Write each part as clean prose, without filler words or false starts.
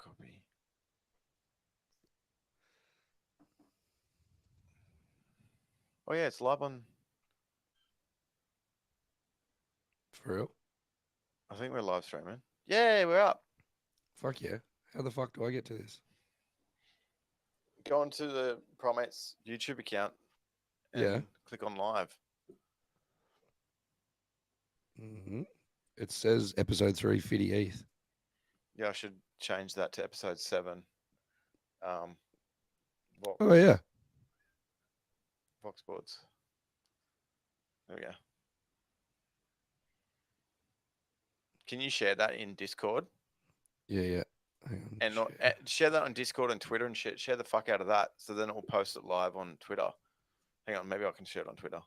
Copy. Oh yeah, it's live on. For real? I think we're live streaming. Yeah, we're up. Fuck yeah. How the fuck do I get to this? Go onto the Primates YouTube account and Yeah. click on live. Mm-hmm. It says episode 3, 58th. Yeah, I should change that to episode 7. Vox, Oh, yeah. VoxBoards. There we go. Can you share that in Discord? Yeah, yeah. Hang on. And not, share that on Discord and Twitter and share the fuck out of that. So then it will post it live on Twitter. Hang on, maybe I can share it on Twitter.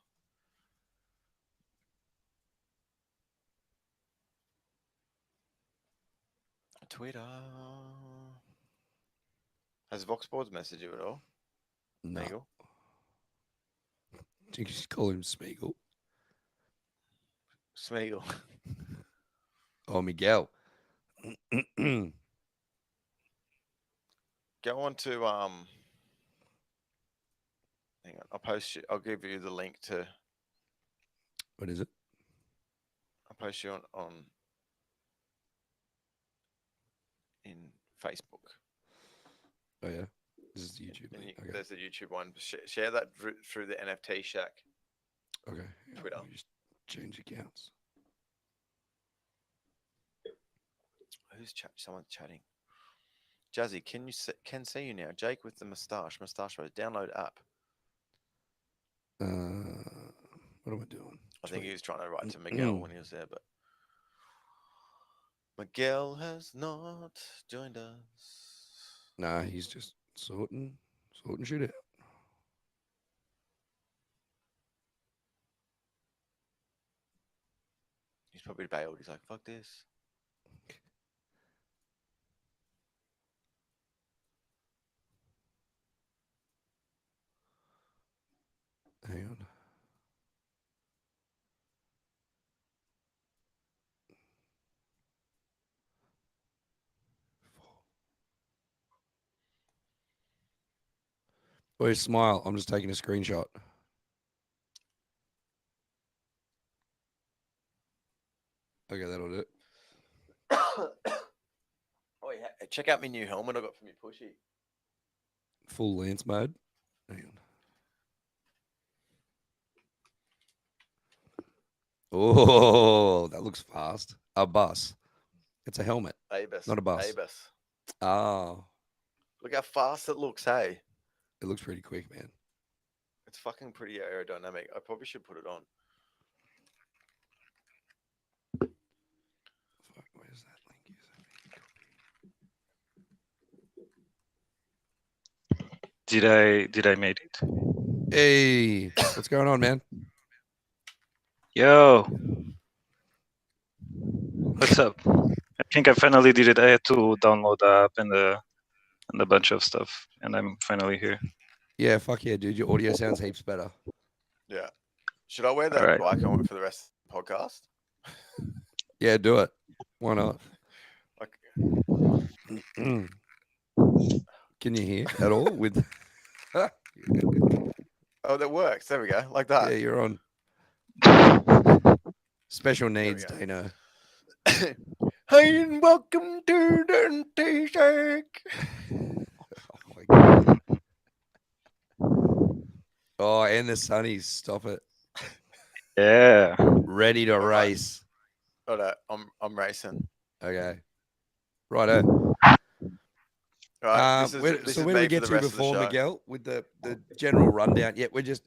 Twitter. Has VoxBoards messaged you at all? No. Meagle? You just call him Smeagol. Smeagol. Oh, Miguel. Go on to hang on, I'll give you the link to. What is it? I'll post you on in Facebook. Oh, yeah. This is the YouTube link. Okay. There's the YouTube one. Share that through the NFT Shack. Okay. Twitter. Just change accounts. Who's someone's chatting? Jazzy, can see you now? Jake with the mustache rose. Download app. What am I doing? I think he was trying to write to Miguel when he was there, but Miguel has not joined us. Nah, he's just sorting shit out. He's probably bailed. He's like, fuck this. Hang on. Wait, smile. I'm just taking a screenshot. Okay, that'll do it. Oh yeah, check out my new helmet I got from your pushy. Full lance mode. Hang on. Oh, that looks fast. A bus. It's a helmet. Abus. Not a bus. Abus. Oh. Look how fast it looks, hey? It looks pretty quick, man. It's fucking pretty aerodynamic. I probably should put it on. Fuck, where's that link? Did I make it? Hey, what's going on, man? Yo, what's up? I think I finally did it. I had to download the app and a bunch of stuff, and I'm finally here. Yeah, fuck yeah, dude. Your audio sounds heaps better. Yeah. Should I wear that bike helmet for the rest of the podcast? Yeah, do it. Why not? Can you hear at all? With oh, that works. There we go. Like that. Yeah, you're on. Special needs, Dano. Hey, and welcome to the NFT Shack. Oh my god. Oh, and the sunnies. Stop it. Yeah. Ready to race. Hold on. I'm racing. Okay. Righto. Right, so where do we get to before Miguel with the general rundown? Yeah, we're just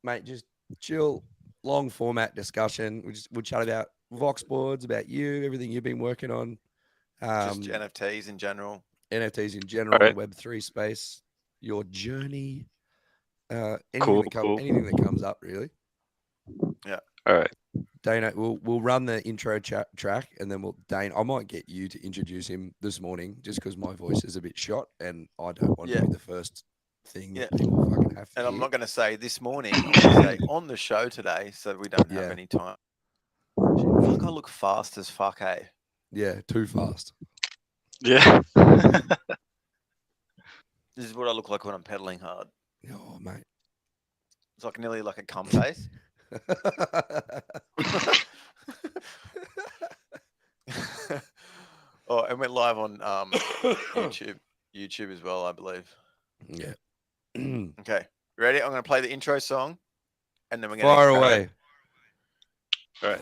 mate, just chill, long format discussion. We'll chat about VoxBoards, about you, everything you've been working on. Just NFTs in general. NFTs in general, right. Web3 space, your journey, anything that comes up, really. Yeah. All right. Dana, we'll run the intro track, and then Dane, I might get you to introduce him this morning, just because my voice is a bit shot, and I don't want to be the first thing that people fucking have to And hear. I'm not going to say this morning. I'm going to say on the show today, so we don't have any time. Fuck, I look fast as fuck, hey? Yeah, too fast. Yeah. This is what I look like when I'm pedaling hard. Oh, mate. It's like nearly like a cum face. Oh, and went live on YouTube as well, I believe. Yeah. Okay, ready? I'm going to play the intro song, and then we're going to Fire away. All right.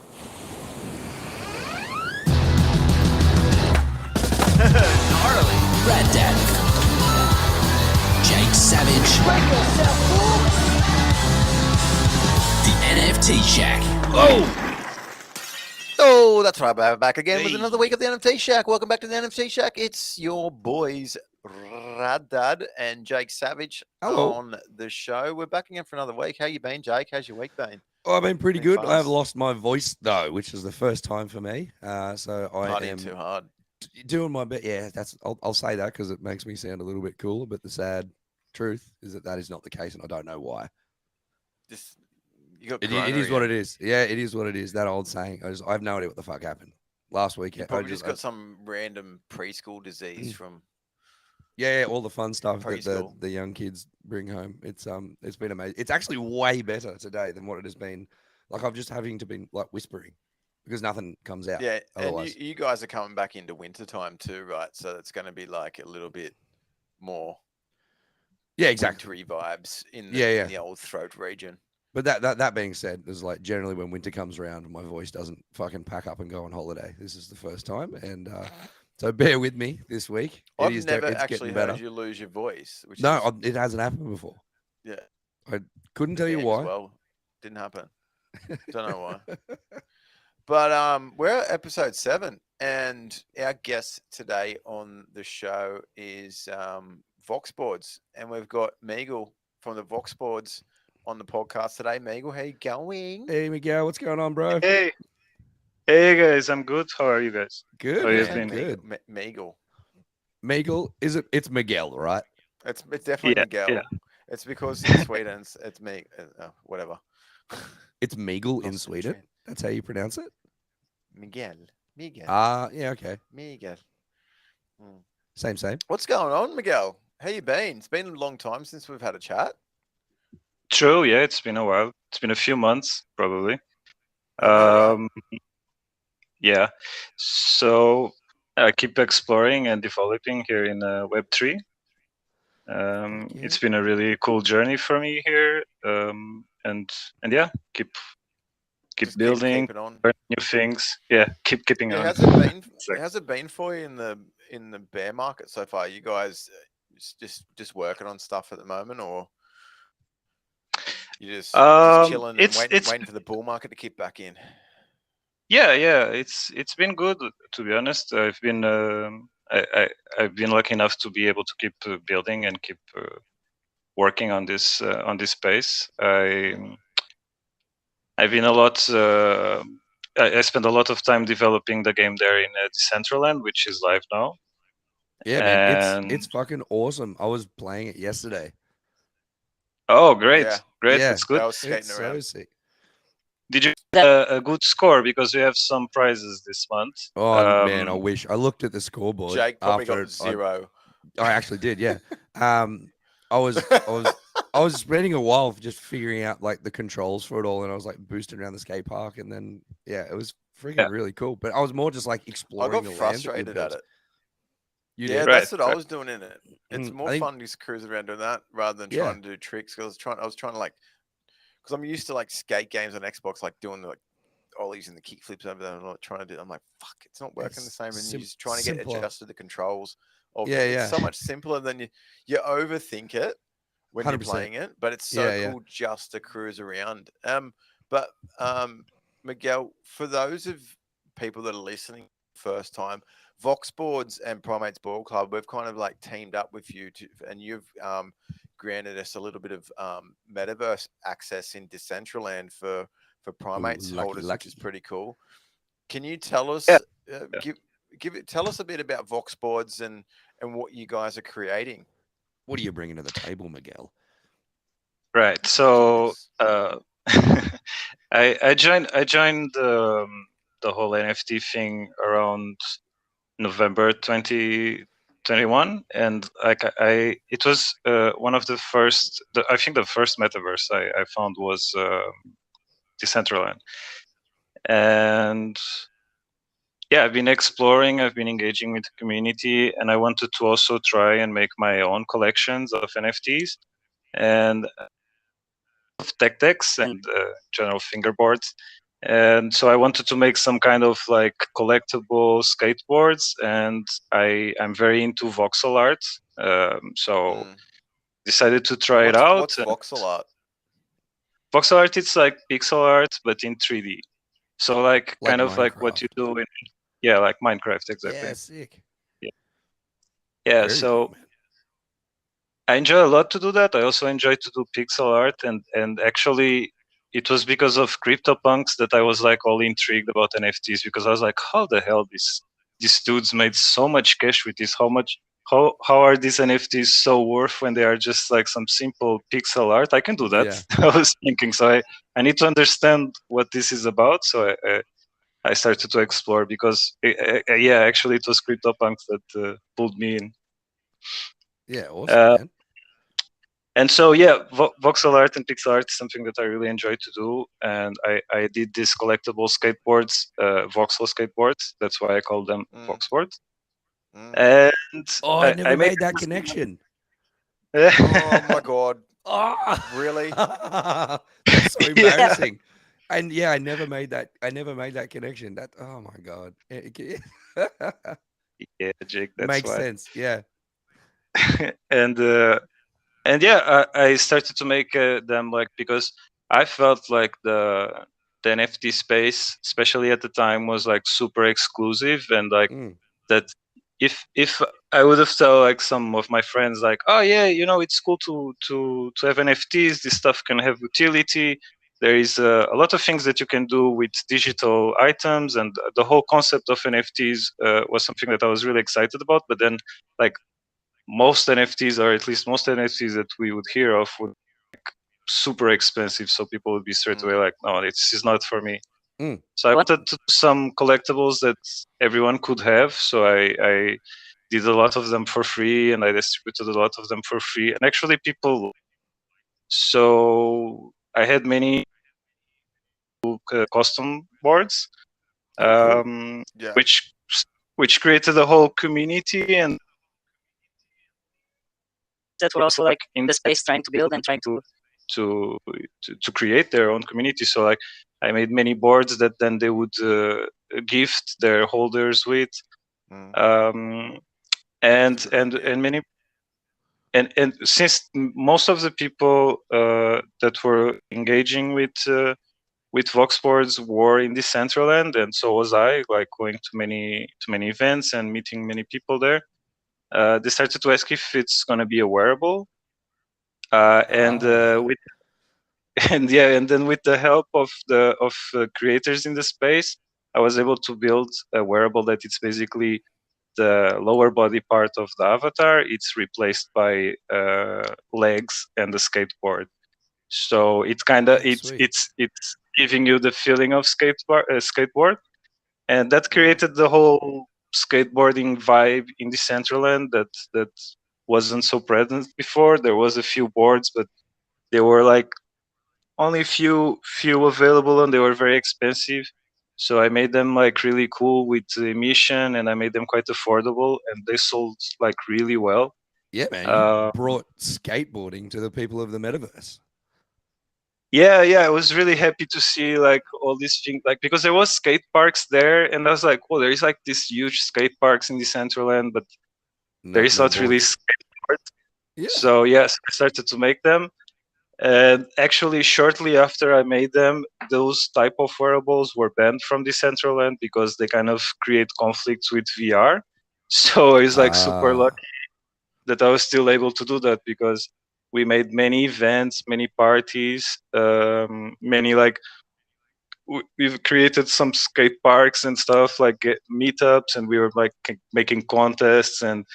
Gnarly. Red Dead. Jake Savage. The NFT Shack. Oh, that's right. We're back again with another week of the NFT Shack. Welcome back to the NFT Shack. It's your boys, Raddad and Jake Savage on the show. We're back again for another week. How you been, Jake? How's your week been? Oh, I've been pretty good. fast? I have lost my voice though, which is the first time for me. So I Partying am too hard. doing my bit. Yeah, I'll say that because it makes me sound a little bit cooler. But the sad truth is that is not the case, and I don't know why. Just you got It corona is what again. it is. Yeah, it is what it is. That old saying. I have no idea what the fuck happened last week. You probably just got some random preschool disease from. Yeah, all the fun stuff that Preschool. the young kids bring home. It's been amazing. It's actually way better today than what it has been. Like I'm just having to be like whispering because nothing comes out. Yeah, Otherwise. and you guys are coming back into winter time too, right? So it's going to be like a little bit more. Yeah, exactly. Wintry vibes in the old throat region. But that being said, there's like generally when winter comes around, my voice doesn't fucking pack up and go on holiday. This is the first time, and so bear with me this week. I've never actually heard you lose your voice. It hasn't happened before. Yeah, I couldn't tell you why. Well, didn't happen. Don't know why. But we're at episode 7, and our guest today on the show is VoxBoards, and we've got Meagle from the VoxBoards on the podcast today. Meagle, how you going? Hey, Miguel, what's going on, bro? Hey guys, I'm good. How are you guys? Good, How you man. been? Good. Meagle. Meagle, is it? It's Miguel, right? It's definitely Miguel. Yeah. It's because in Sweden it's me. Whatever. It's Meagle in Sweden. That's how you pronounce it. Miguel. Yeah, okay. Miguel. Same. What's going on, Miguel? How you been? It's been a long time since we've had a chat. True, yeah, it's been a while. It's been a few months, probably. Yeah. So I keep exploring and developing here in Web3. It's been a really cool journey for me here. And yeah, keep building, learning new things. Yeah, keeping on. How's it been for you in the bear market so far? You guys just working on stuff at the moment, or you just chilling and waiting for the bull market to kick back in? Yeah, it's been good, to be honest. I've been lucky enough to be able to keep building and keep working on this space. I've been a lot. I spent a lot of time developing the game there in Decentraland, which is live now. Yeah, man, it's fucking awesome. I was playing it yesterday. Oh, great! Yeah. That's good. I was skating around. So sick. Did you get a good score? Because we have some prizes this month. Oh man, I wish. I looked at the scoreboard. Jake probably got 0. I actually did, yeah. I was spending a while just figuring out like the controls for it all, and I was like boosting around the skate park, and then it was freaking really cool. But I was more just like exploring. I got frustrated at it. Yeah, that's what I was doing in it. It's more fun just cruising around doing that rather than trying to do tricks. Because I was trying to like, because I'm used to like skate games on Xbox, like doing the like ollies and the kick flips over there. I'm not trying to do. I'm like, fuck, it's not working the same. And you're just trying to get adjusted to the controls. It's so much simpler than you overthink it when 100%. You're playing it, but it's so cool just to cruise around. But Miguel, for those of people that are listening first time, VoxBoards and Primates Ball Club, we've kind of like teamed up with you and you've granted us a little bit of metaverse access in Decentraland for Primates holders, which is pretty cool. Can you tell us tell us a bit about VoxBoards and what you guys are creating? What are you bringing to the table, Miguel? Right. So I joined the whole NFT thing around November 2021, and like it was one of the first. I think the first metaverse I found was Decentraland, and yeah, I've been exploring. I've been engaging with the community, and I wanted to also try and make my own collections of NFTs and of tech decks and general fingerboards. And so I wanted to make some kind of like collectible skateboards, and I'm very into voxel art. So decided to try it out. What's voxel art? Voxel art, it's like pixel art, but in 3D. So like kind of Minecraft. like what you do in like Minecraft, exactly. Yeah, sick. Yeah. Very so cool, man. I enjoy a lot to do that. I also enjoy to do pixel art, and actually it was because of CryptoPunks that I was like all intrigued about NFTs, because I was like, how the hell these dudes made so much cash with this? How are these NFTs so worth when they are just like some simple pixel art? I can do that. Yeah. I was thinking, so I need to understand what this is about. So I started to explore, because actually it was CryptoPunks that pulled me in. Yeah, awesome, man. And so, yeah, voxel art and pixel art is something that I really enjoy to do. And I did these collectible skateboards, voxel skateboards. That's why I call them VoxBoards. And I never made that connection. Oh my god! Oh, really? That's so embarrassing. Yeah. And yeah, I never made that connection. That, oh my god. Yeah, Jake, that's makes why. sense. Yeah. And yeah, I started to make them, like, because I felt like the NFT space, especially at the time, was like super exclusive, and like that if I would have told like some of my friends like, oh yeah, it's cool to have NFTs, this stuff can have utility, there is a lot of things that you can do with digital items, and the whole concept of NFTs was something that I was really excited about. But then, like, most NFTs, or at least most NFTs that we would hear of, would be like super expensive, so people would be straight away like, no, this is not for me. So I wanted to do some collectibles that everyone could have, so I did a lot of them for free, and I distributed a lot of them for free, and actually people. So I had many custom boards, Yeah. which created a whole community, and that were also like in the space trying to build and trying to create their own community. So like I made many boards that then they would gift their holders with, and many. And since most of the people that were engaging with VoxBoards were in Decentraland, and so was I, like going to many events and meeting many people there, they started to ask if it's going to be a wearable, and then with the help of creators in the space, I was able to build a wearable that it's basically the lower body part of the avatar. It's replaced by legs and a skateboard. So it's kind of it's giving you the feeling of skateboard, and that created the whole skateboarding vibe in Decentraland that wasn't so present before. There was a few boards, but they were like only few available, and they were very expensive. So I made them like really cool with the emission, and I made them quite affordable, and they sold like really well. Yeah, man, you brought skateboarding to the people of the metaverse. Yeah, I was really happy to see like all these things, like, because there was skate parks there, and I was like, well, there is like this huge skate parks in Decentraland, but there is not really skateboards. Yeah. So yes, I started to make them. And actually, shortly after I made them, those type of wearables were banned from Decentraland because they kind of create conflicts with VR. So it's like super lucky that I was still able to do that, because we made many events, many parties, many like we've created some skate parks and stuff, like meetups, and we were like making contests, and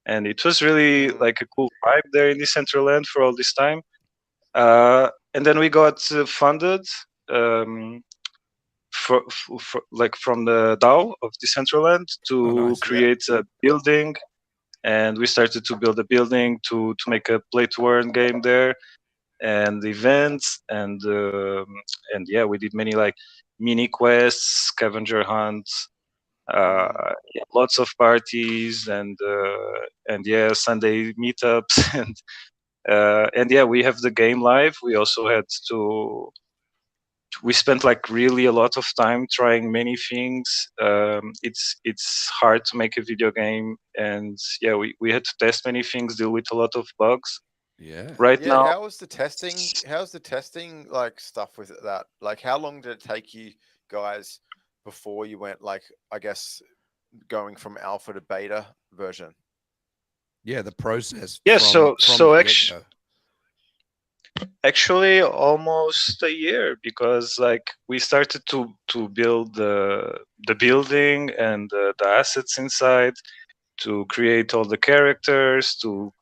it was really like a cool vibe there in Decentraland for all this time. And then we got funded like from the DAO of Decentraland to nice. create a building, and we started to build a building to make a play to earn game there, and events, and yeah, we did many like mini quests, scavenger hunts, yeah, lots of parties, and yeah, Sunday meetups, and yeah, we have the game live. We also had to. We spent like really a lot of time trying many things. It's hard to make a video game, and yeah, we had to test many things, deal with a lot of bugs. Yeah. Right Yeah. now, How was the testing? How's the testing like stuff with that? Like, how long did it take you guys before you went, like, I guess, going from alpha to beta version? Yeah, the process. yeah. From So the actually. get-go. Actually, almost a year, because like we started to build the building and the assets inside, to create all the characters, to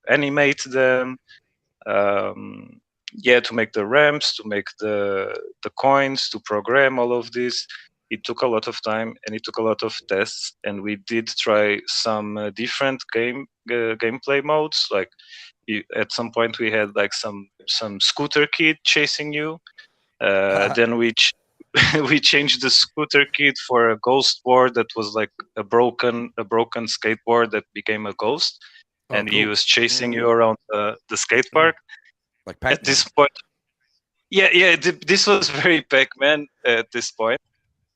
animate them, yeah, to make the ramps, to make the coins, to program all of this. It took a lot of time, and it took a lot of tests, and we did try some different gameplay modes. Like at some point we had like some scooter kid chasing you. Then we we changed the scooter kid for a ghost board that was like a broken skateboard that became a ghost, and he Cool. was chasing you around the skate park. Like At Pac-Man. this point, yeah, this was very Pac-Man at this point.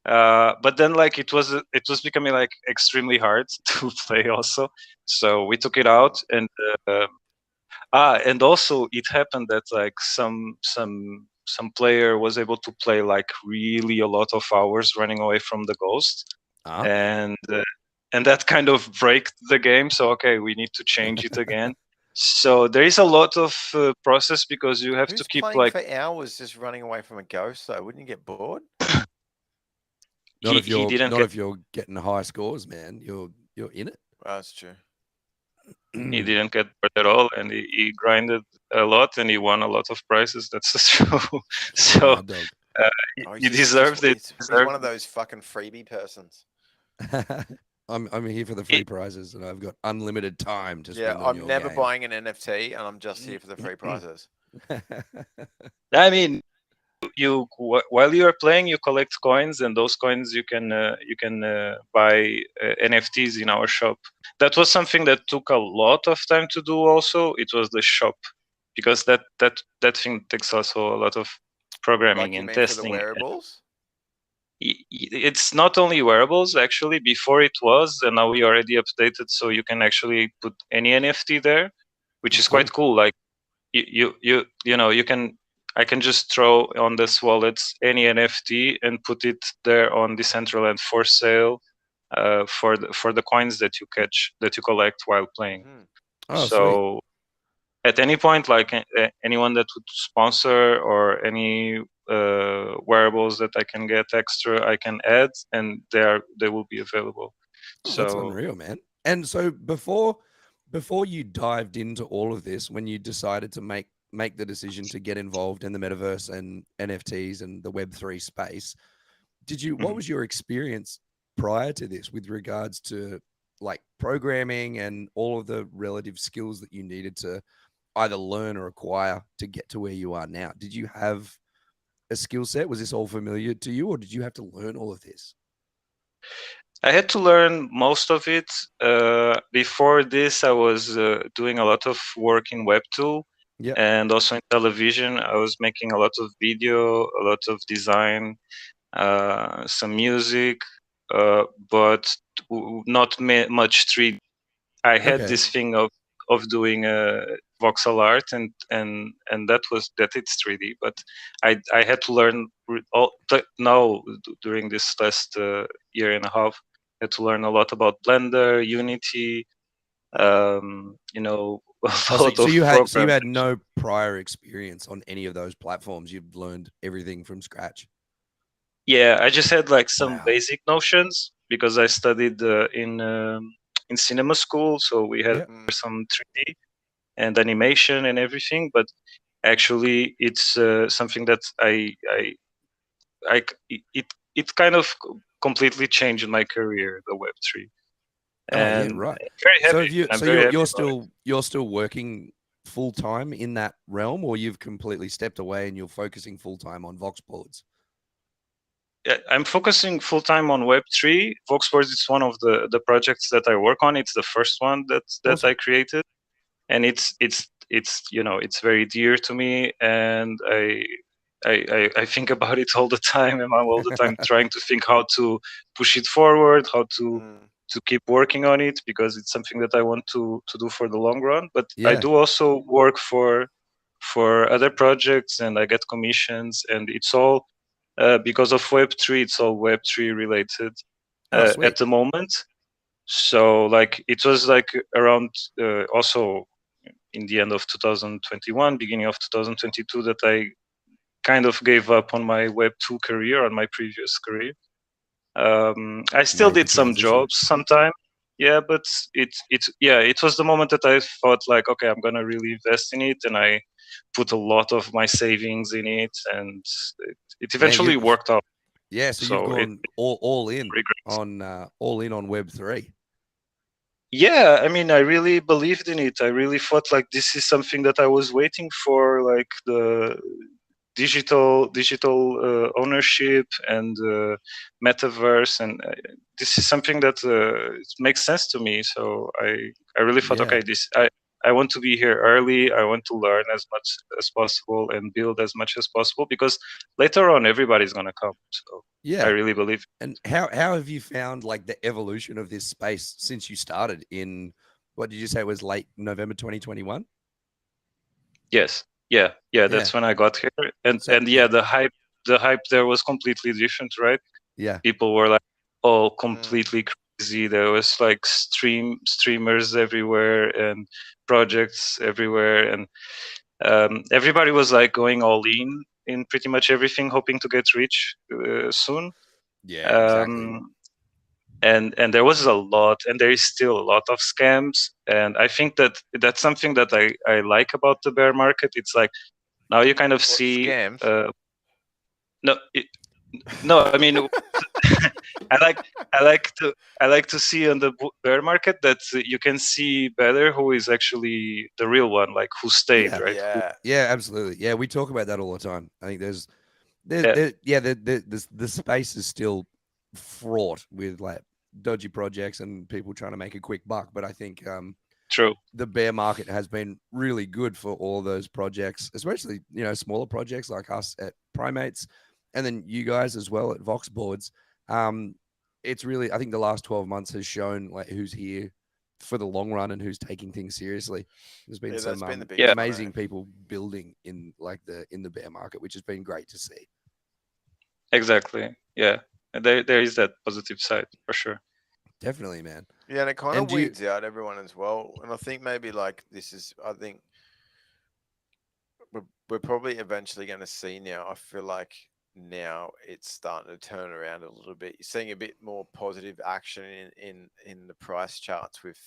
But then like it was becoming like extremely hard to play also, so we took it out, and and also it happened that like some player was able to play like really a lot of hours running away from the ghost, and that kind of break the game. So okay, we need to change it again. So there is a lot of process, because you have to keep playing like for hours just running away from a ghost. So wouldn't you get bored? Not if he didn't not get if you're getting high scores, man. You're in it. That's true. he didn't get bored at all, and he grinded a lot, and he won a lot of prizes. That's true. So Mad dog. he deserved it. He's one of those fucking freebie persons. I'm here for the free prizes, and I've got unlimited time to spend on I'm your never game. buying an NFT, and I'm just here for the free prizes. I mean, while you are playing, you collect coins, and those coins you can buy NFTs in our shop. That was something that took a lot of time to do. Also, it was the shop, because that thing takes also a lot of programming and testing. For the wearables? It's not only wearables, actually. Before it was, and now we already updated, so you can actually put any NFT there, which is quite cool. Like you know, you can. I can just throw on this wallet any NFT and put it there on Decentraland for sale, for the coins that you collect while playing. So at any point, like anyone that would sponsor, or any wearables that I can get extra, I can add, and they will be available. So that's unreal, man. And so before you dived into all of this, when you decided to make the decision to get involved in the metaverse and NFTs and the Web3 space, what was your experience prior to this with regards to like programming and all of the relative skills that you needed to either learn or acquire to get to where you are now? Did you have a skill set? Was this all familiar to you, or did you have to learn all of this? I had to learn most of it. Before this, I was doing a lot of work in Web2, and also in television. I was making a lot of video, a lot of design, some music, but not much 3D. I had this thing of doing voxel art, and that it's 3D, but I had to learn now during this last year and a half. I had to learn a lot about Blender, Unity, you know. So you had no prior experience on any of those platforms. You've learned everything from scratch. Yeah, I just had like some basic notions, because I studied in cinema school, so we had some 3D and animation and everything. But actually, it's something that it kind of completely changed my career, the Web3. And right. I'm very happy. So if you, I'm very happy you're still working full time in that realm, or you've completely stepped away and you're focusing full time on VoxBoards? I'm focusing full time on Web3. VoxBoards is one of the projects that I work on. It's the first one that Awesome. I created, and it's it's very dear to me, and I think about it all the time, and I'm all the time trying to think how to push it forward, how to keep working on it, because it's something that I want to do for the long run. But I do also work for other projects, and I get commissions, and it's all because of Web3. It's all Web3 related at the moment. So like it was like around also in the end of 2021, beginning of 2022, that I kind of gave up on my Web2 career, on my previous career. I still did some jobs sometime. Yeah, but it was the moment that I thought like, okay, I'm gonna really invest in it, and I put a lot of my savings in it, and it eventually worked out. Yeah, so you've gone all in on Web3. Yeah, I mean, I really believed in it. I really thought like this is something that I was waiting for, like the digital ownership and metaverse, and this is something that it makes sense to me. So I really thought, okay, I want to be here early. I want to learn as much as possible and build as much as possible, because later on everybody's gonna come. So I really believe. And how have you found like the evolution of this space since you started in, what did you say, it was late November 2021? Yes. Yeah, that's when I got here, and the hype there was completely different, right? Yeah, people were like, oh, completely crazy. There was like streamers everywhere and projects everywhere, and everybody was like going all in pretty much everything, hoping to get rich soon. Yeah, exactly. And there was a lot, and there is still a lot of scams, and I think that that's something that I like about the bear market. It's like now you kind of see scams. No, I mean, I like to see on the bear market that you can see better who is actually the real one, like who stayed, right? Yeah, absolutely. Yeah, we talk about that all the time. I think the space is still fraught with like dodgy projects and people trying to make a quick buck. But I think true, the bear market has been really good for all those projects, especially smaller projects like us at Primates, and then you guys as well at VoxBoards. It's really, I think the last 12 months has shown like who's here for the long run and who's taking things seriously. There's been some amazing people building in the bear market, which has been great to see. Exactly. Yeah. There is that positive side for sure. Definitely, man. Yeah, and it kind of weeds out everyone as well. And I think maybe like I think we're probably eventually going to see now. I feel like now it's starting to turn around a little bit. You're seeing a bit more positive action in the price charts with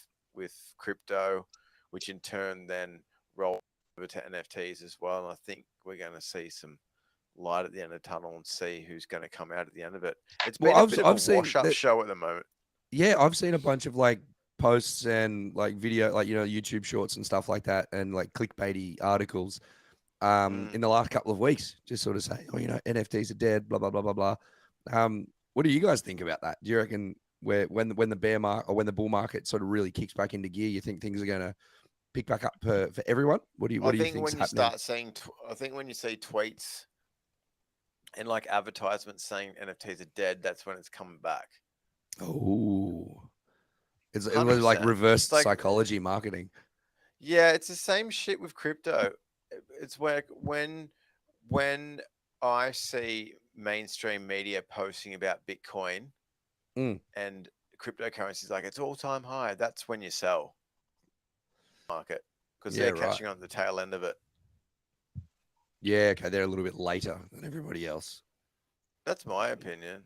crypto, which in turn then roll over to NFTs as well. And I think we're going to see some light at the end of the tunnel and see who's going to come out at the end of it. It's been a bit of a wash-up show at the moment. Yeah, I've seen a bunch of like posts and like video, like YouTube shorts and stuff like that, and like clickbaity articles in the last couple of weeks, just sort of say, oh, NFTs are dead, blah blah blah blah blah. What do you guys think about that? Do you reckon when the bear market or when the bull market sort of really kicks back into gear, you think things are going to pick back up for everyone? What do you think? When you start seeing, I think when you see tweets and like advertisements saying NFTs are dead, that's when it's coming back. Oh, it was like reverse psychology marketing. Yeah, it's the same shit with crypto. It's where when I see mainstream media posting about Bitcoin and cryptocurrencies like it's all-time high, that's when you sell market, because they're catching on the tail end of it. Yeah, okay, they're a little bit later than everybody else. That's my opinion.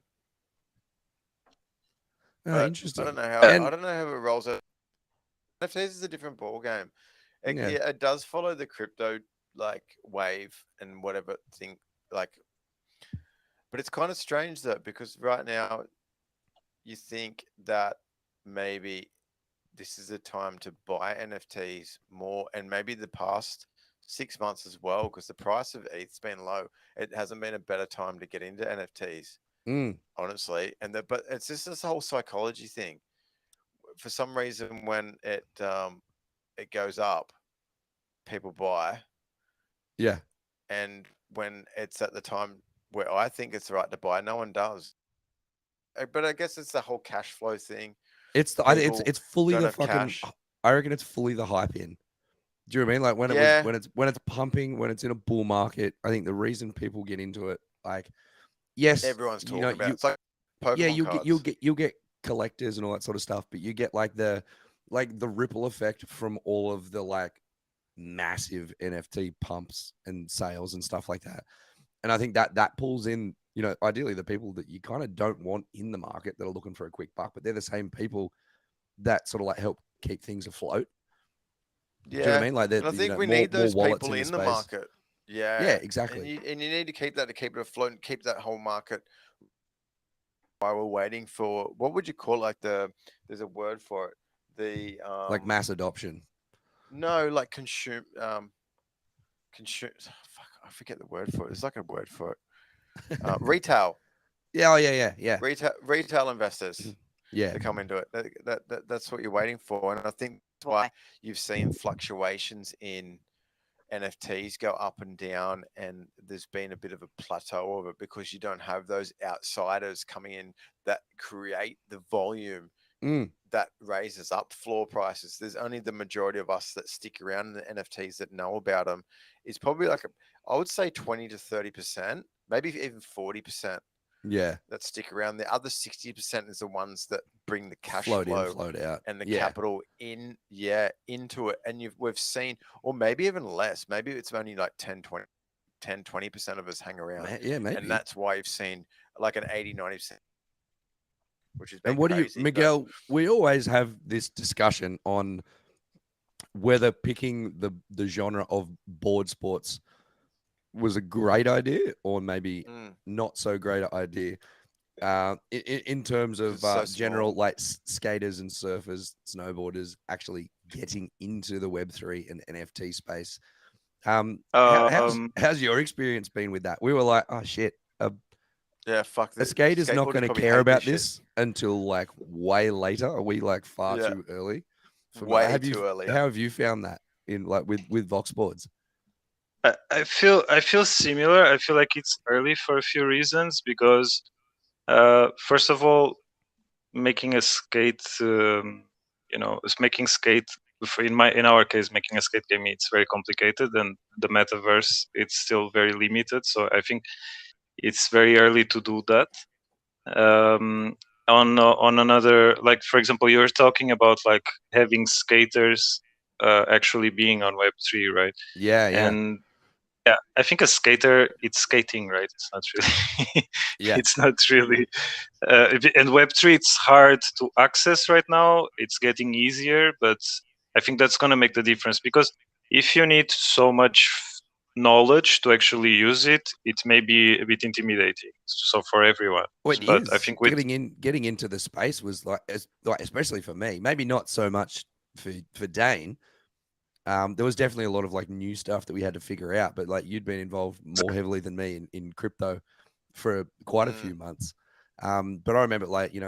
Interesting. I don't know how it rolls out. NFTs is a different ball game. It does follow the crypto like wave and whatever thing like, But it's kind of strange though, because right now you think that maybe this is a time to buy NFTs more, and maybe the past 6 months as well, because the price of ETH's been low. It hasn't been a better time to get into NFTs, honestly. But it's just this whole psychology thing. For some reason, when it goes up, people buy. Yeah. And when it's at the time where I think it's right to buy, no one does. But I guess it's the whole cash flow thing. It's fully the fucking cash. I reckon it's fully the hype in. Do you know what I mean? Like when it's pumping, when it's in a bull market, I think the reason people get into it, like, yes, everyone's talking about it's like Pokemon cards. You'll get collectors and all that sort of stuff, but you get like the ripple effect from all of the like massive NFT pumps and sales and stuff like that. And I think that pulls in, ideally the people that you kind of don't want in the market that are looking for a quick buck, but they're the same people that sort of like help keep things afloat. Yeah, do you know what I mean? Like, and I think we need those people in the market. Yeah, exactly. And you need to keep it afloat and keep that whole market. While we're waiting for, what would you call it? Like there's a word for it. The like mass adoption. No, like consume. Fuck, I forget the word for it. There's like a word for it. Retail. Yeah. Retail investors. Yeah, to come into it. That's what you're waiting for, and I think that's why you've seen fluctuations in NFTs go up and down, and there's been a bit of a plateau of it because you don't have those outsiders coming in that create the volume that raises up floor prices. There's only the majority of us that stick around in the NFTs that know about them. It's probably like I would say 20 to 30%, maybe even 40%. Yeah, that stick around. The other 60% is the ones that bring the cash float flow in, float out, and the capital into it. And we've seen, or maybe even less. Maybe it's only like 20% of us hang around. Yeah, maybe. And that's why you've seen like an 80-90%, which is and what crazy, do you, Miguel? We always have this discussion on whether picking the genre of board sports was a great idea or maybe not so great idea. In terms of general like skaters and surfers, snowboarders actually getting into the Web3 and NFT space. How's your experience been with that? We were like, oh shit, fuck. A skater's not going to care about this until like way later. Are we like far too early? Way too early. How have you found that in like with VoxBoards? I feel similar. I feel like it's early for a few reasons because, first of all, making a skate, making skate in our case, making a skate game, it's very complicated, and the metaverse it's still very limited. So I think it's very early to do that. On another, like for example, you were talking about like having skaters actually being on Web3, right? Yeah. And yeah, I think a skater, it's skating, right? It's not really. It's not really. And Web3, it's hard to access right now. It's getting easier, but I think that's going to make the difference because if you need so much knowledge to actually use it, it may be a bit intimidating. So for everyone, but I think getting into the space was like especially for me, maybe not so much for Dane. There was definitely a lot of like new stuff that we had to figure out, but like you'd been involved more heavily than me in crypto for quite a few months. But I remember like,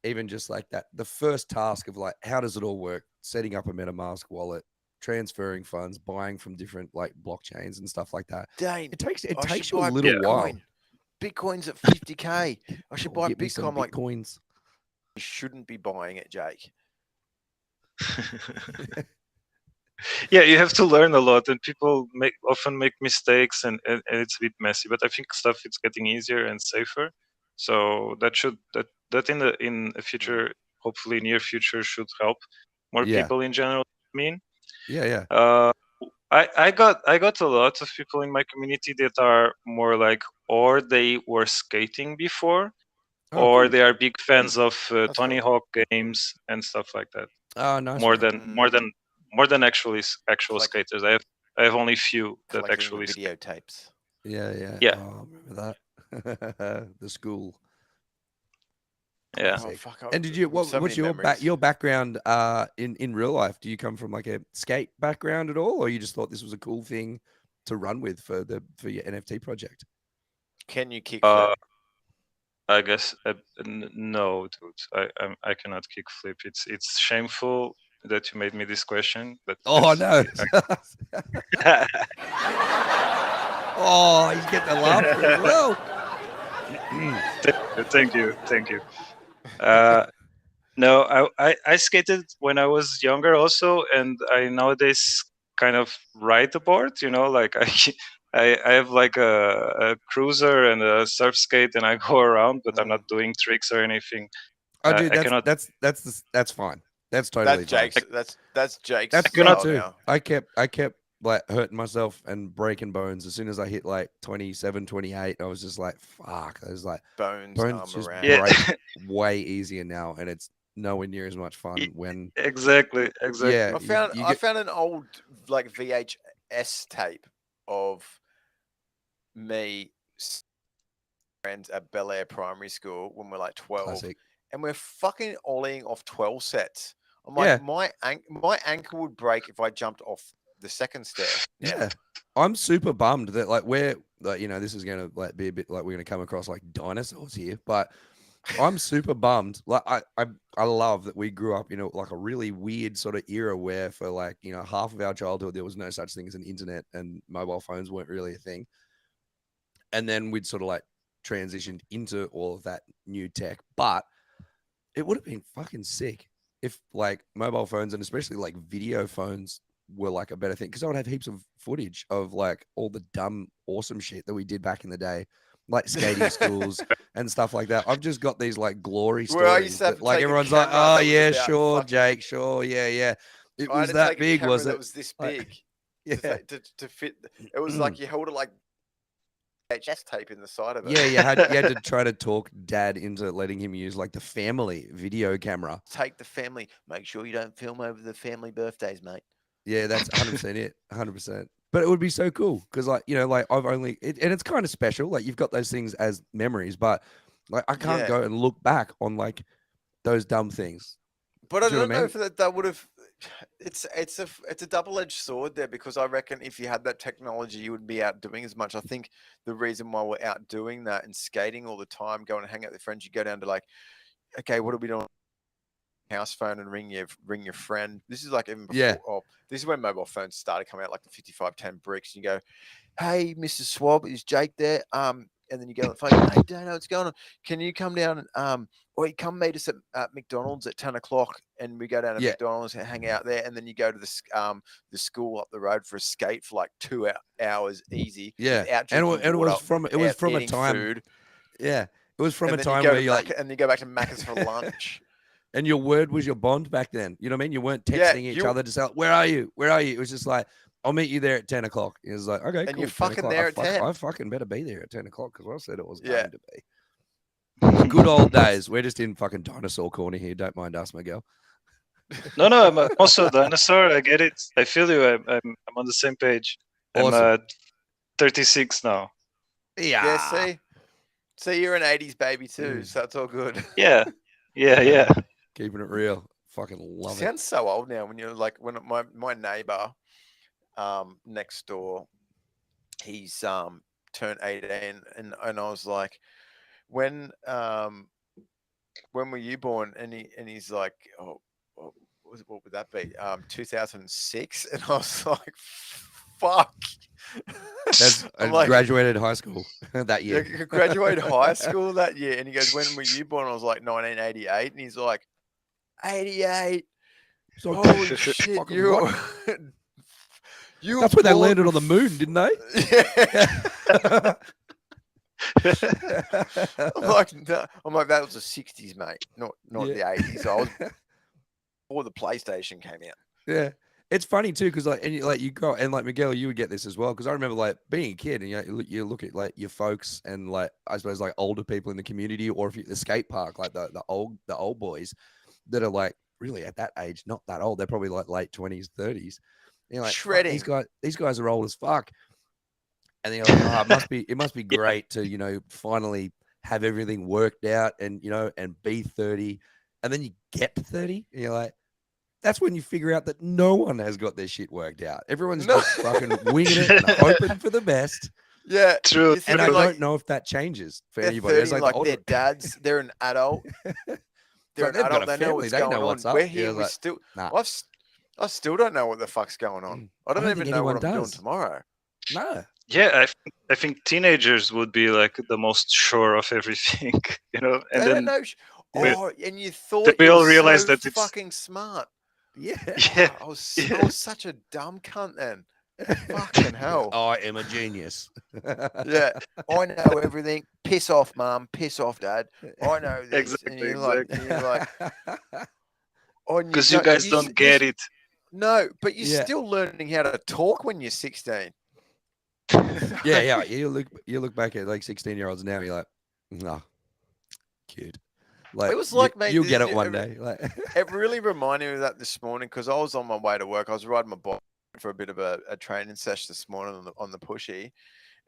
even just like that, the first task of like, how does it all work? Setting up a MetaMask wallet, transferring funds, buying from different like blockchains and stuff like that. Dane, it takes you a little while. Bitcoin's at 50K. I should buy Bitcoin. Like Bitcoins. You shouldn't be buying it, Jake. Yeah, you have to learn a lot, and people often make mistakes, and it's a bit messy. But I think stuff is getting easier and safer. So that in a future, hopefully near future, should help more people in general. I got a lot of people in my community that are more like, or they were skating before, or they are big fans of Tony Hawk games and stuff like that. Oh, nice. More than actual skaters. I have only few that actually videotapes. Yeah. Yeah. Oh, remember that. The school. Yeah. Oh, fuck, And did you? so What's many memories. your background in real life? Do you come from like a skate background at all, or you just thought this was a cool thing to run with for your NFT project? Can you kickflip? I guess no, dude. I cannot kickflip. It's shameful that you made me this question. But Oh no! Oh, he's getting the laughter as well. Thank you. No, I skated when I was younger also, and I nowadays kind of ride a board. Like I have like a cruiser and a surf skate, and I go around, but I'm not doing tricks or anything. Oh, dude, I cannot. That's fine. That's totally fine. That's Jake's. That's me too. now. I kept like hurting myself and breaking bones as soon as I hit like 27, 28. I was just like, fuck. I was like, bones just around. break way easier now, and it's nowhere near as much fun when Exactly. Yeah, I found an old like VHS tape of me friends at Bel Air Primary School when we're like 12, classic. and we're fucking ollieing off 12 sets. I'm like, my ankle would break if I jumped off the second stair. Yeah. I'm super bummed that like we're like, this is gonna like be a bit like we're gonna come across like dinosaurs here, but I'm super bummed. Like I love that we grew up in like a really weird sort of era where for like half of our childhood there was no such thing as an internet and mobile phones weren't really a thing, and then we'd sort of like transitioned into all of that new tech. But it would have been fucking sick if like mobile phones and especially like video phones were like a better thing, because I would have heaps of footage of like all the dumb awesome shit that we did back in the day, like skating schools and stuff like that. I've just got these like glory stories that like everyone's like, oh yeah, sure, Jake, sure, yeah. It was that big, was it? That was this big. Yeah, to fit. It was like you held it like VHS tape in the side of it. Yeah, you had to try to talk dad into letting him use like the family video camera. Take the family. Make sure you don't film over the family birthdays, mate. Yeah, that's 100% it. 100%. But it would be so cool because, like, like I've only, and it's kind of special. Like, you've got those things as memories, but like, I can't go and look back on like those dumb things. But I don't know if that would have. It's a double-edged sword there, because I reckon if you had that technology, you wouldn't be out doing as much. I think the reason why we're out doing that and skating all the time, going and hang out with friends, you go down to like, okay, what are we doing? House phone and ring your friend. This is like even before. Yeah. Oh, this is when mobile phones started coming out, like the 5510 bricks. You go, hey, Mr. Swab, is Jake there? And then you go on the phone, hey, Dano, what's going on? Can you come down or you come meet us at McDonald's at 10 o'clock, and we go down to McDonald's and hang out there, and then you go to the school up the road for a skate for like 2 hours easy. Yeah, and it was from a time. Food. Yeah, it was from a time where you and you go back to Macca's for lunch. And your word was your bond back then. You know what I mean? You weren't texting each other to say, where are you? Where are you? It was just like, I'll meet you there at 10 o'clock. It was like, okay, and cool. you're fucking there at 10. I fucking better be there at 10 o'clock because I said it was going to be. Good old days. We're just in fucking dinosaur corner here. Don't mind us, Miguel. No, I'm also a dinosaur. I get it. I feel you. I'm on the same page. Awesome. I'm 36 now. Yeah. See, you're an 80s baby too, so that's all good. Yeah. Keeping it real. Fucking love it. Sounds so old now when you're like, when my neighbor next door, he's turned 18, and I was like, when were you born? And he's like, oh, what would that be? 2006. And I was like, fuck. That's like, graduated high school that year. Yeah, graduated high school that year. And he goes, when were you born? I was like, 1988. And he's like, 88. So holy shit, you that's when they landed on the moon, didn't they? Yeah. I'm like, that was the 60s, mate, not the 80s. I was before the PlayStation came out. Yeah. It's funny too, because you go, and like Miguel, you would get this as well, because I remember like being a kid, and you look at like your folks and like I suppose like older people in the community, or if you're at the skate park, like the old boys that are like really at that age, not that old, they're probably like late 20s, 30s. You're like, shredding. These guys are old as fuck. And then you're like, oh, it must be great to, finally have everything worked out and, and be 30. And then you get to 30 and you're like, that's when you figure out that no one has got their shit worked out. Everyone's just fucking winging it and hoping for the best. Yeah, true. And I don't know if that changes for anybody. It's like their dads, they're an adult. They're an adult. They know what's going on. We're here. We still. I still don't know what the fuck's going on. I don't even know what I'm doing tomorrow. No. Yeah, I think teenagers would be like the most sure of everything, and they then and you thought we you all were realized so that it's fucking smart. Yeah. I was such a dumb cunt then. Fucking hell. I am a genius. Yeah. I know everything. Piss off, Mum. Piss off, Dad. I know this. Exactly, and you're like because you guys don't get it. No, but you're still learning how to talk when you're 16. Yeah. You look back at like 16-year-olds now, you're like, no, cute. Like, it was like, mate, you'll get it one day. Like, it really reminded me of that this morning because I was on my way to work. I was riding my bike for a bit of a training session this morning on the pushy,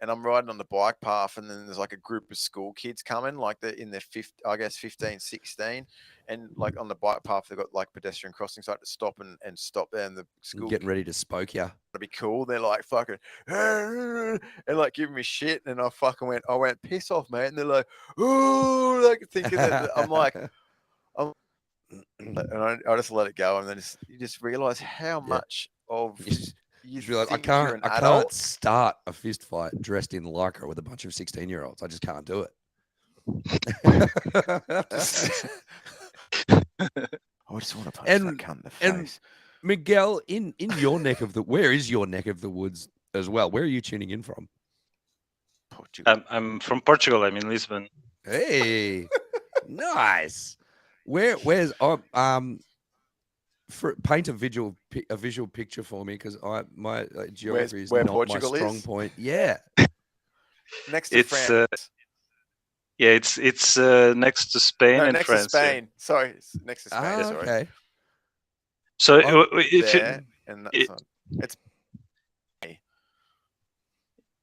and I'm riding on the bike path, and then there's like a group of school kids coming, like they're in their 15, 16, and like on the bike path they've got like pedestrian crossing, so I had to stop and stop there, and the school getting ready to spoke you. To be cool, they're like fucking and like giving me shit, and I went piss off, mate, and they're like, ooh, like thinking that I'm like, and I just let it go, and then you just realize how much of you realize I can't start a fist fight dressed in lycra with a bunch of 16-year-olds. I just can't do it. I just want to punch that cunt in the face. Miguel, in your where is your neck of the woods as well? Where are you tuning in from? Portugal. I'm from Portugal. I'm in Lisbon. Hey, nice. Where's paint a visual picture for me, because my geography is not Portugal my strong point. Yeah, next to France. It's next to Spain and next France. To Spain. Yeah. Sorry, it's next to Spain. Sorry. Okay. So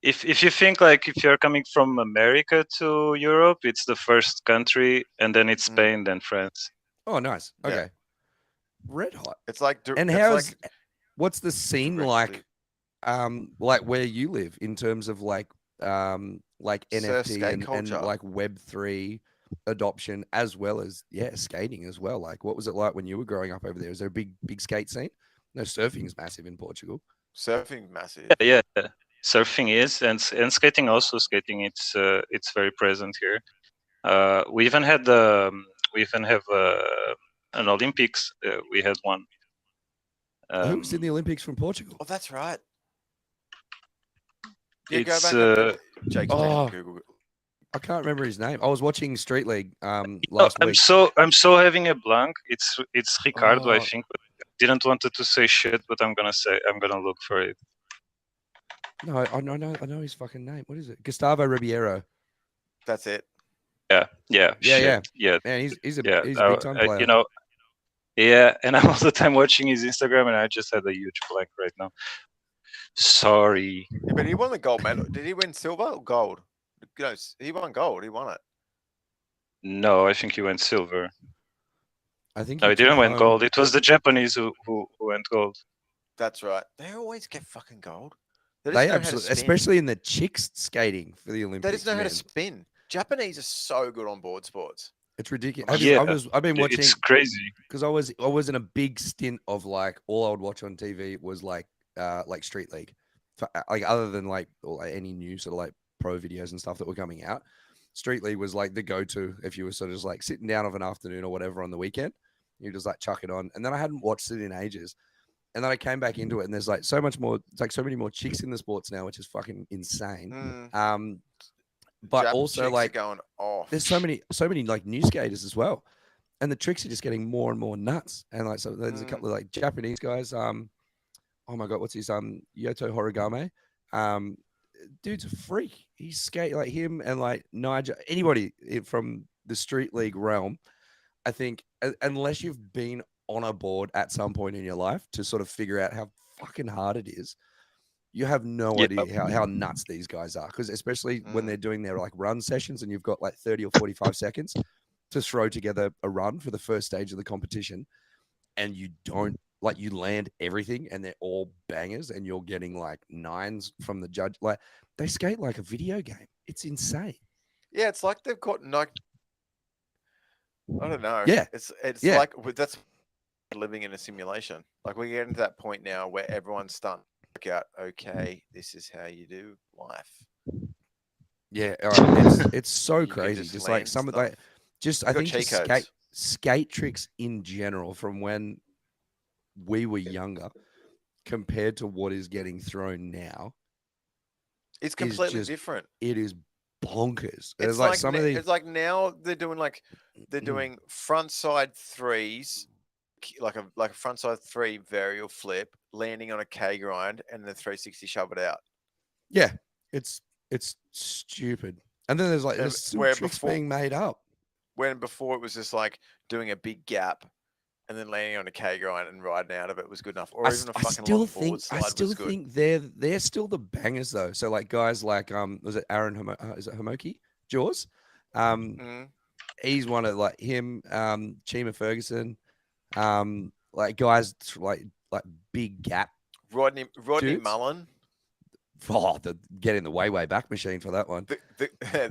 if you think like if you're coming from America to Europe, it's the first country, and then it's Spain, then France. Oh, nice. Okay. Yeah. Red hot. It's like, and what's the scene like where you live in terms of like NFT and like Web3 adoption, as well as skating as well? Like, what was it like when you were growing up over there? Was there a big skate scene? No, surfing's massive in Portugal. Surfing massive. Yeah. Surfing is, and skating also. Skating, it's very present here. We even have an Olympics. We had one. Who's in the Olympics from Portugal? Oh, that's right. It's Google. I can't remember his name. I was watching Street League last week. I'm so having a blank. It's Ricardo, I think. But I didn't want to say shit, but I'm gonna look for it. No, I know his fucking name. What is it? Gustavo Ribeiro. That's it. Yeah. Man, he's a big time player. Yeah, and I'm all the time watching his Instagram, and I just had a huge blank right now. Sorry. Yeah, but he won the gold medal. Did he win silver or gold? No, he won gold. He won it. No, I think he went silver. I think he didn't win gold. It was the Japanese who went gold. That's right. They always get fucking gold. They absolutely, especially in the chicks skating for the Olympics. They just know how to spin. Japanese are so good on board sports. It's ridiculous. I've been watching. It's crazy because I was in a big stint of like all I would watch on TV was like Street League, like other than like any new sort of like pro videos and stuff that were coming out. Street League was like the go-to if you were sort of just like sitting down of an afternoon or whatever on the weekend. You just like chuck it on, and then I hadn't watched it in ages, and then I came back into it, and there's like so much more. It's like so many more chicks in the sports now, which is fucking insane. But also like going off. There's so many like new skaters as well, and the tricks are just getting more and more nuts. And like, so there's a couple of like Japanese guys. Oh my god, what's his Yoto Horigame? Dude's a freak. He's skate like him, and like Nigel. Anybody from the Street League realm, I think, unless you've been on a board at some point in your life to sort of figure out how fucking hard it is, You have no idea how nuts these guys are, because especially when they're doing their like run sessions and you've got like 30 or 45 seconds to throw together a run for the first stage of the competition, and you don't like you land everything and they're all bangers and you're getting like 9s from the judge. Like they skate like a video game. It's insane. Yeah, it's like they've got no. I don't know. Yeah, it's like that's living in a simulation. Like we're getting to that point now where everyone's starting to work out. Okay, this is how you do life. Yeah, it's so crazy. Just like some of like, I think just skate tricks in general from when we were younger compared to what is getting thrown now. It's completely different. It is bonkers. It's like some of these. It's like now they're doing front side threes, like a front side 3 varial flip, landing on a K grind, and then 360 shove it out. Yeah, it's stupid. And then there's still tricks being made up. When before it was just like doing a big gap and then landing on a K grind and riding out of it was good enough. Or even a fucking long board slide was good. I still think they're still the bangers though. So like guys like was it Aaron is it Homoki Jaws? He's one of like him, Chima Ferguson, like guys like big gap. Rodney Mullen. Oh, getting the way back machine for that one.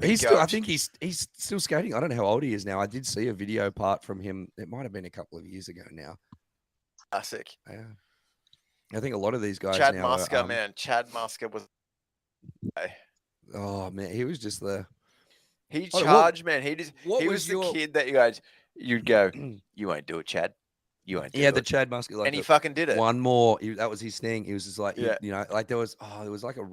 He's still, I think he's still skating. I don't know how old he is now. I did see a video part from him. It might have been a couple of years ago now. Classic. Yeah. I think a lot of these guys Chad now Musker, man. Chad Musker was. Oh man, he was just the. He charged, man. He was the kid that you'd go, you won't do it, Chad. You won't do it. Yeah, the Chad Musker, like, and he fucking did it. One more. that was his thing. He was just like, you know, like there was like a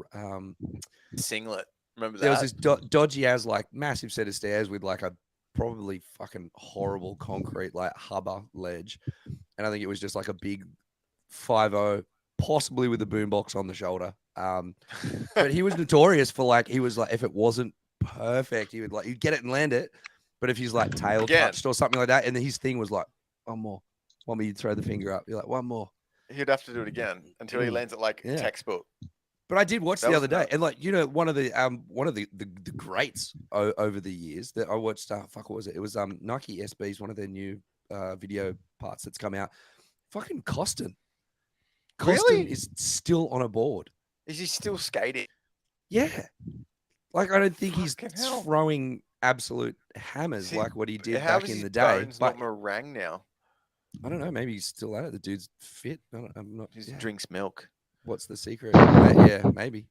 singlet. Remember that? There was this dodgy as like massive set of stairs with like a probably fucking horrible concrete like hubba ledge, and I think it was just like a big 5-0, possibly with a boombox on the shoulder. But he was notorious for like he was like if it wasn't perfect, he would like you'd get it and land it, but if he's like tail touched or something like that, and then his thing was like one more. Want me to throw the finger up? You're like one more. He'd have to do it again until he lands it like textbut. But I did watch the other day, and like you know, one of the greats over the years that I watched. What was it? It was Nike SB's one of their new video parts that's come out. Fucking Costin. Costin is still on a board. Is he still skating? Yeah. Like I don't think he's throwing absolute hammers like what he did back in the day. But not meringue now. I don't know. Maybe he's still at it. The dude's fit. I'm not. He drinks milk. What's the secret? Yeah, maybe.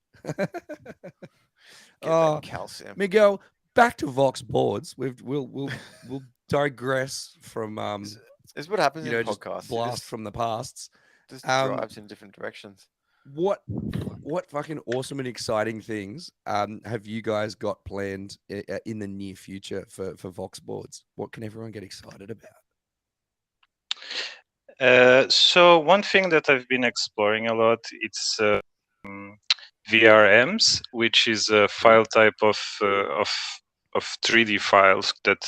Calcium. Miguel, back to VoxBoards. We'll digress from This is what happens in podcasts. Blast from the pasts. Just drives in different directions. What fucking awesome and exciting things have you guys got planned in the near future for VoxBoards? What can everyone get excited about? So one thing that I've been exploring a lot, it's VRMs, which is a file type of 3D files that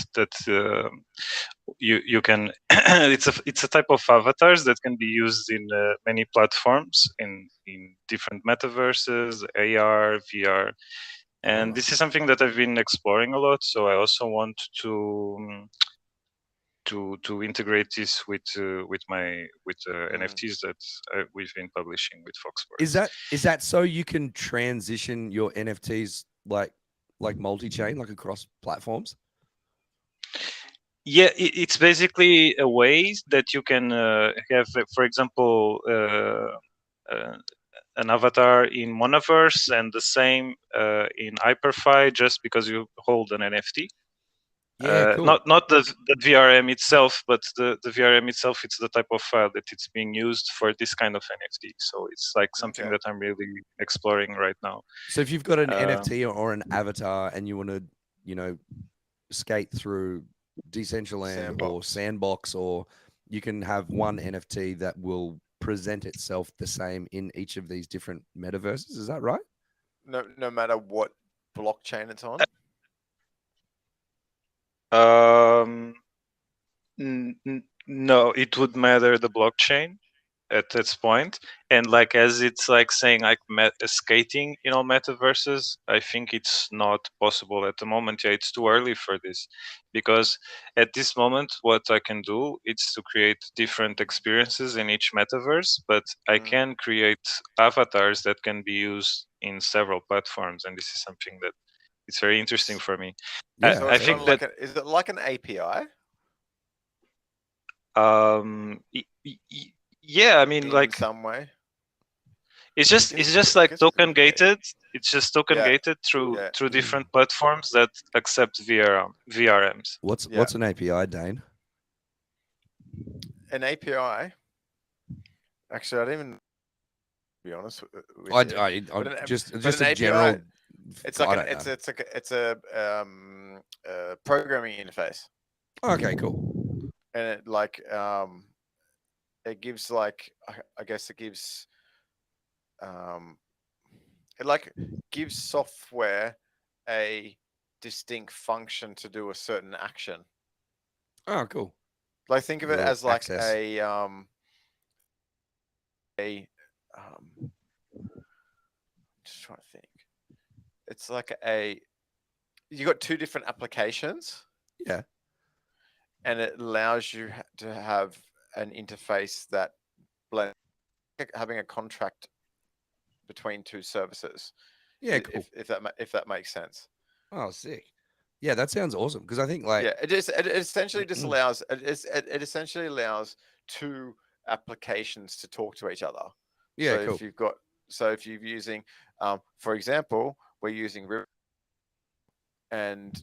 you can. it's a type of avatars that can be used in many platforms in different metaverses, AR, VR, and this is something that I've been exploring a lot. So I also want to integrate this with NFTs that we've been publishing with VoxBoards. Is that so you can transition your NFTs like multi-chain, like across platforms? Yeah, it's basically a way that you can have, for example, an avatar in Monaverse and the same in Hyperfi, just because you hold an NFT. Yeah, cool. Not the VRM itself, but the VRM itself, it's the type of file that it's being used for this kind of NFT. So it's like something that I'm really exploring right now. So if you've got an NFT or an avatar and you want to, you know, skate through Decentraland or Sandbox, or you can have one NFT that will present itself the same in each of these different metaverses. Is that right? No matter what blockchain it's on? No, it would matter the blockchain. at this point, and like as it's like saying like skating, metaverses, I think it's not possible at the moment. Yeah, it's too early for this, because at this moment what I can do is to create different experiences in each metaverse, but I can create avatars that can be used in several platforms, and this is something that it's very interesting for me. Yeah, so I think that is it like an API? Yeah, I mean, in like some way. it's just like token gated. It's just token gated through different platforms that accept VRMs. What's an API, Dane? An API. Actually, I don't even be honest with you. Just an a API, general. it's like it's a programming interface. Okay, cool. And it like it gives like I guess it gives it like gives software a distinct function to do a certain action. Oh, cool. Like think of it as like access. Just trying to think. It's like you got two different applications. Yeah. And it allows you to have an interface that blends, having a contract between two services. Yeah, cool. If that makes sense. Oh, sick. Yeah, that sounds awesome, because I think like it essentially just allows it essentially allows two applications to talk to each other. Yeah, so cool. if you're using for example, we're using River, and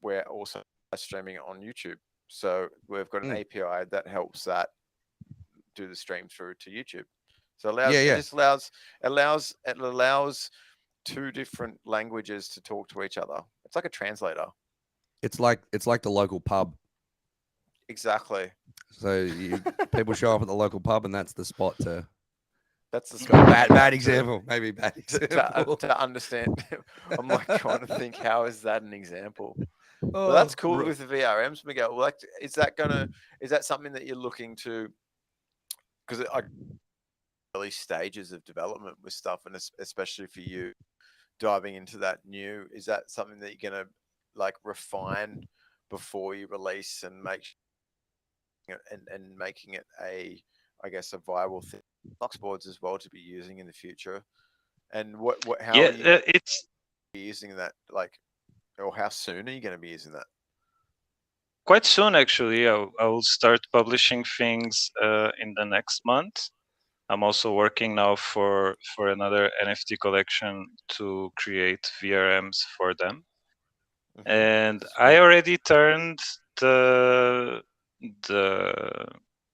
we're also streaming on YouTube. So we've got an API that helps that do the stream through to YouTube. So it allows two different languages to talk to each other. It's like a translator. It's like the local pub. Exactly. So people show up at the local pub, and that's the spot to. That's the spot. Bad example. Maybe bad example. To understand. I'm like trying to think, how is that an example? Well, that's cool with the VRMs, Miguel. Like, is that something that you're looking to? Because early stages of development with stuff, and especially for you diving into that new, is that something that you're gonna like refine before you release and making it a, I guess, a viable thing, VoxBoards as well, to be using in the future? And how are you using that, like, or how soon are you going to be using that? Quite soon, actually. I will start publishing things in the next month. I'm also working now for another NFT collection to create VRMs for them. Mm-hmm. And I already turned the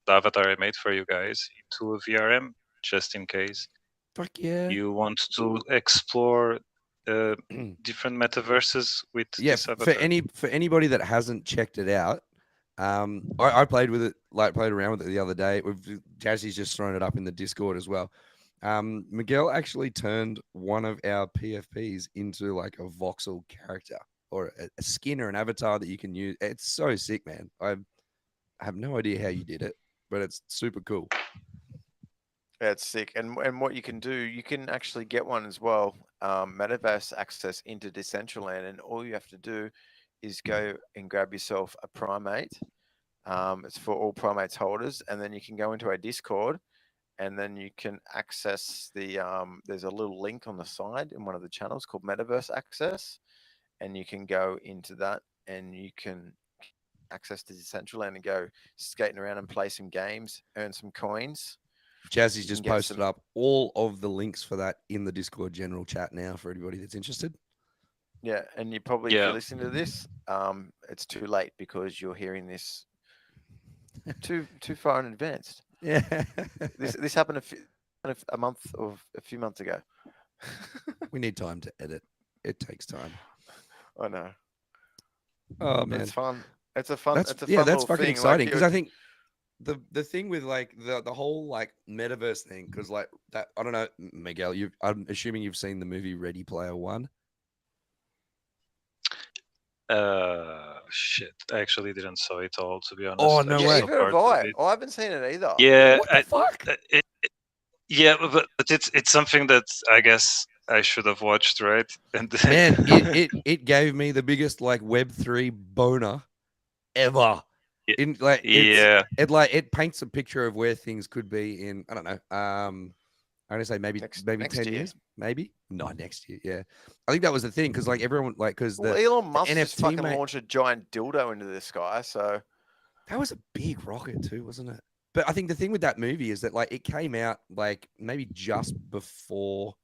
avatar I made for you guys into a VRM, just in case. Fuck yeah. You want to explore different metaverses with this avatar. For anybody that hasn't checked it out, I played with it, played around with it the other day. Jazzy's just thrown it up in the Discord as well. Miguel actually turned one of our PFPs into like a voxel character, or a skin or an avatar that you can use. It's so sick, man. I have no idea how you did it, but it's super cool. Yeah, it's sick. And what you can do, you can actually get one as well, metaverse access into Decentraland, and all you have to do is go and grab yourself a primate. It's for all primates holders, and then you can go into our Discord, and then you can access the there's a little link on the side in one of the channels called Metaverse Access, and you can go into that, and you can access to Decentraland and go skating around and play some games, earn some coins. Jazzy's just posted up all of the links for that in the Discord general chat now for anybody that's interested. Yeah, and you probably, if you're listening to this, it's too late because you're hearing this too far in advance. Yeah, this happened a month or a few months ago. We need time to edit. It takes time. I know. Oh man, it's fun. It's a fun. That's fucking exciting, because like, I think the thing with like the whole like metaverse thing, because like that, I don't know, Miguel, I'm assuming you've seen the movie Ready Player One. shit! I actually didn't saw it all, to be honest. Oh, no way! Even have I. I haven't seen it either. Yeah, what the fuck? Yeah, but it's something that I guess I should have watched, right? And man, it gave me the biggest like Web3 boner ever. In like it paints a picture of where things could be in, I don't know. I'm gonna say maybe next 10 year. years, maybe not next year. Yeah, I think that was the thing because like everyone like because Elon Musk NFT just fucking launched a giant dildo into the sky, so that was a big rocket too, wasn't it? But I think the thing with that movie is that like it came out like maybe just before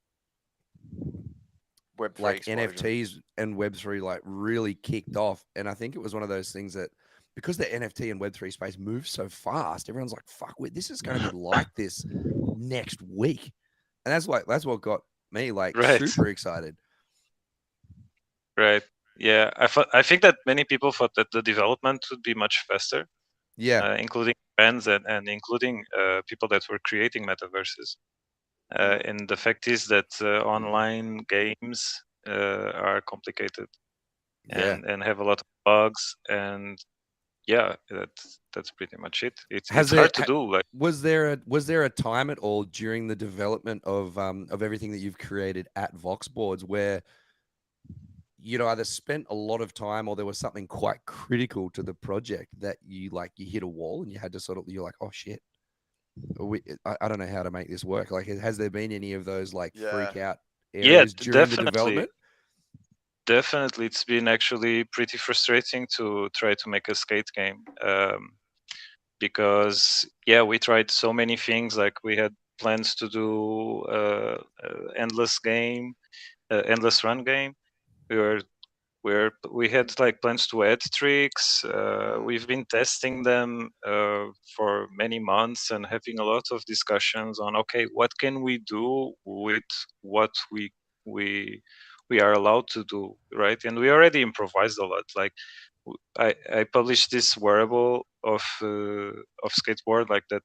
Web3 like explosion. NFTs and Web3 like really kicked off, and I think it was one of those things that because the NFT and Web3 space moves so fast, everyone's like, "Fuck, this is going to be like this next week," and that's what got me like super excited. Right. Yeah, I think that many people thought that the development would be much faster. Yeah, including fans and including people that were creating metaverses. And the fact is that online games are complicated and have a lot of bugs, and yeah, that's pretty much it. It's hard to do. Like, was there a time at all during the development of everything that you've created at VoxBoards where you'd either spent a lot of time or there was something quite critical to the project that you hit a wall and you had to you're like, oh shit, I don't know how to make this work. Like, has there been any of those like freak out areas during the development? Definitely, it's been actually pretty frustrating to try to make a skate game because we tried so many things. Like we had plans to do endless run game. We had like plans to add tricks. We've been testing them for many months and having a lot of discussions on what can we do with what we are allowed to do, right? And we already improvised a lot. Like I published this wearable of skateboard like that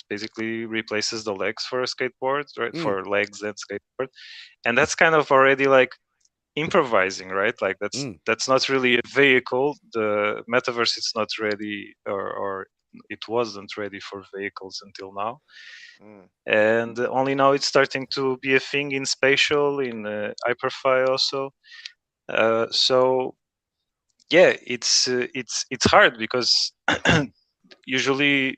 basically replaces the legs for a skateboard, right? For legs and skateboard, and that's kind of already like improvising, right? Like that's not really a vehicle. The metaverse is not ready, or it wasn't ready for vehicles until now, and only now it's starting to be a thing in spatial, in Hyperfi also. So yeah, it's hard because usually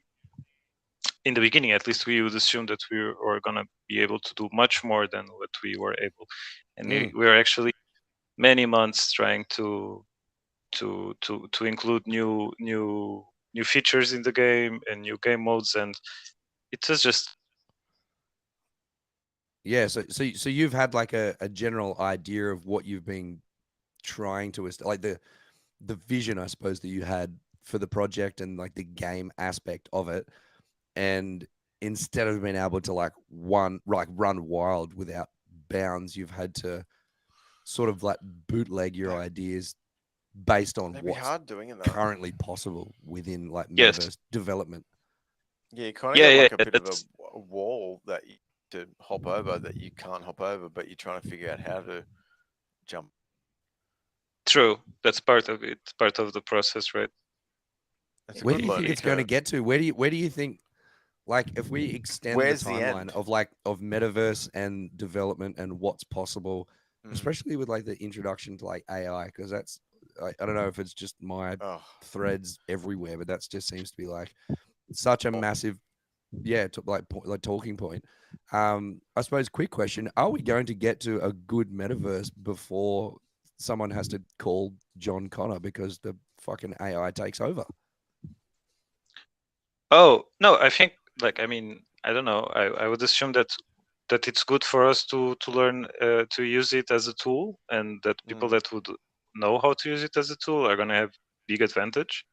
in the beginning, at least, we would assume that we were gonna be able to do much more than what we were able, and we were actually many months trying to include new features in the game and new game modes, and it was just so you've had like a general idea of what you've been trying to like the vision, I suppose, that you had for the project and like the game aspect of it, and instead of being able to run wild without bounds, you've had to sort of like bootleg your ideas based on what's hard doing it, currently possible within like metaverse development. Yeah, you kind of got like a bit of a wall that you to hop over that you can't hop over, but you're trying to figure out how to jump. True, that's part of it, part of the process, right? Where do you think it's going to get to? Where do you think, like, if we extend the timeline of metaverse and development and what's possible, especially with like the introduction to like AI, because that's I don't know if it's just my threads everywhere, but that just seems to be like such a massive like talking point. I suppose quick question, are we going to get to a good metaverse before someone has to call John Connor because the fucking AI takes over? Oh no, I think I don't know. I would assume that it's good for us to learn to use it as a tool, and that people that would know how to use it as a tool are going to have big advantage.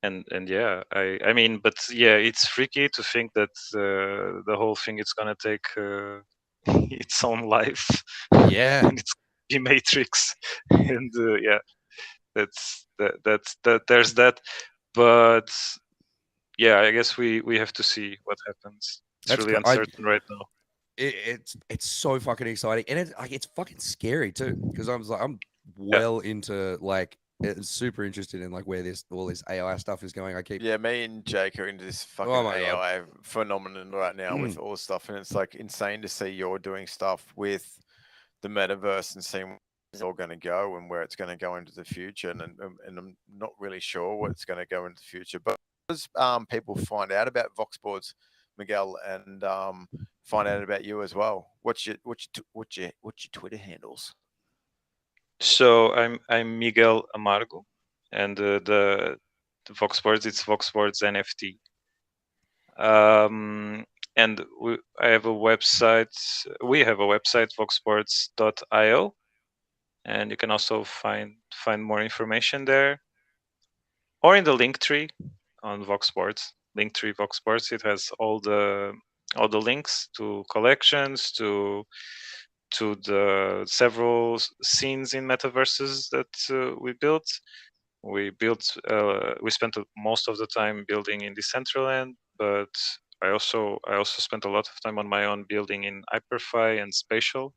And yeah, I mean, but yeah, it's freaky to think that the whole thing is going to take its own life. Yeah, and it's the Matrix, and yeah, that's there's that. But yeah, I guess we have to see what happens. It's really uncertain right now. It's so fucking exciting, and it's fucking scary too, because I'm well into like super interested in like where all this AI stuff is going. Me and Jake are into this fucking AI phenomenon right now with all this stuff, and it's like insane to see you're doing stuff with the metaverse and seeing where it's all going to go and where it's going to go into the future. And I'm not really sure what it's going to go into the future, but as people find out about VoxBoards, Miguel, and find out about you as well, what's your Twitter handles? So I'm Miguel Amargo, and the VoxBoards, it's VoxBoards NFT. And I have a website. We have a website, voxboards.io, and you can also find more information there, or in the link tree on VoxBoards. Linktree VoxBoards. It has all the links to collections, to the several scenes in metaverses that we built. We spent most of the time building in Decentraland, but I also spent a lot of time on my own building in Hyperfi and Spatial.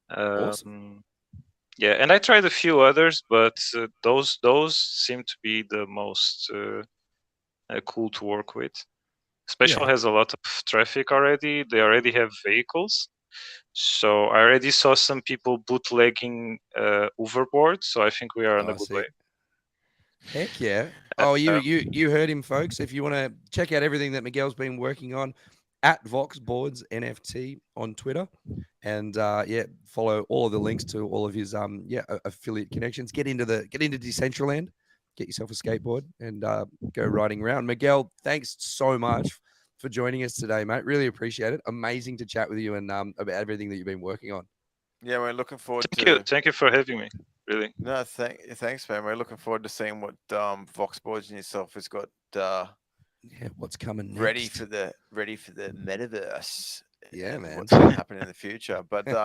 Awesome. Yeah, and I tried a few others, but those seem to be the most cool to work with. Spatial has a lot of traffic already. They already have vehicles. So I already saw some people bootlegging hoverboards. So I think we are on a good way. Heck yeah. Oh, you heard him, folks. If you want to check out everything that Miguel's been working on, at VoxBoards NFT on Twitter, and follow all of the links to all of his affiliate connections. Get into Decentraland, get yourself a skateboard, and go riding around. Miguel, thanks so much for joining us today, mate. Really appreciate it. Amazing to chat with you and about everything that you've been working on. Yeah, we're looking forward Thank you for having me. Really. No, thanks, man. We're looking forward to seeing what VoxBoards and yourself has got. What's coming next? Ready for the metaverse. Yeah, man. What's going to happen in the future? But this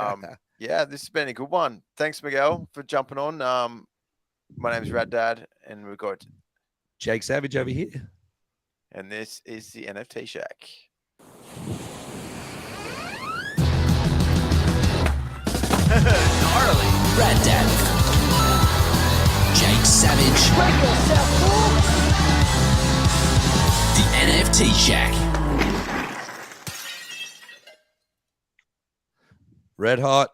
has been a good one. Thanks, Miguel, for jumping on. My name's Rad Dad, and we've got Jake Savage over here, and this is the NFT Shack. Gnarly. Rad Dad. Jake Savage. Break yourself, fool. The NFT Shack. Red hot.